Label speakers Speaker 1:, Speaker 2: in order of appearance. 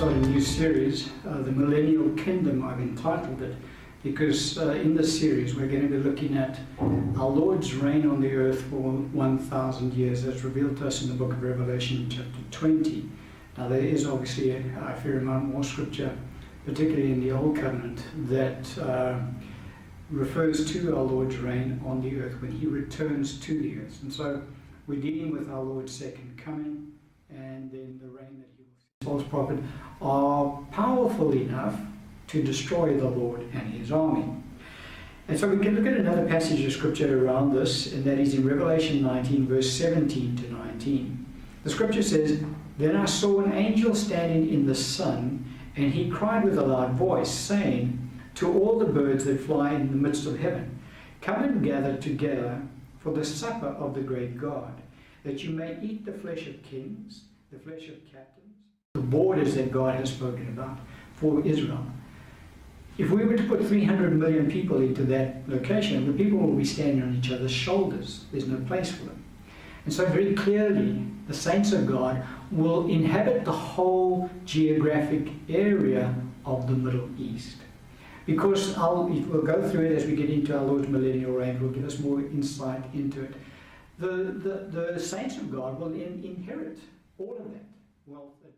Speaker 1: start a new series, the Millennial Kingdom, I've entitled it, because in this series we're going to be looking at our Lord's reign on the earth for 1,000 years, as revealed to us in the book of Revelation chapter 20. Now there is obviously a fair amount more scripture, particularly in the Old Covenant, that refers to our Lord's reign on the earth when He returns to the earth. And so we're dealing with our Lord's second coming and then the reign that He will see. False prophets are powerful enough to destroy the Lord and His army. And so we can look at another passage of scripture around this, and that is in Revelation 19, verse 17 to 19. The scripture says, "Then I saw an angel standing in the sun, and he cried with a loud voice, saying, to all the birds that fly in the midst of heaven, come and gather together for the supper of the great God, that you may eat the flesh of kings, the flesh of captains," the borders that God has spoken about for Israel. If we were to put 300 million people into that location, the people will be standing on each other's shoulders. There's no place for them. And so very clearly, the saints of God will inhabit the whole geographic area of the Middle East. Because we'll go through it as we get into our Lord's millennial reign. It will give us more insight into it. The saints of God will inherit all of that wealth that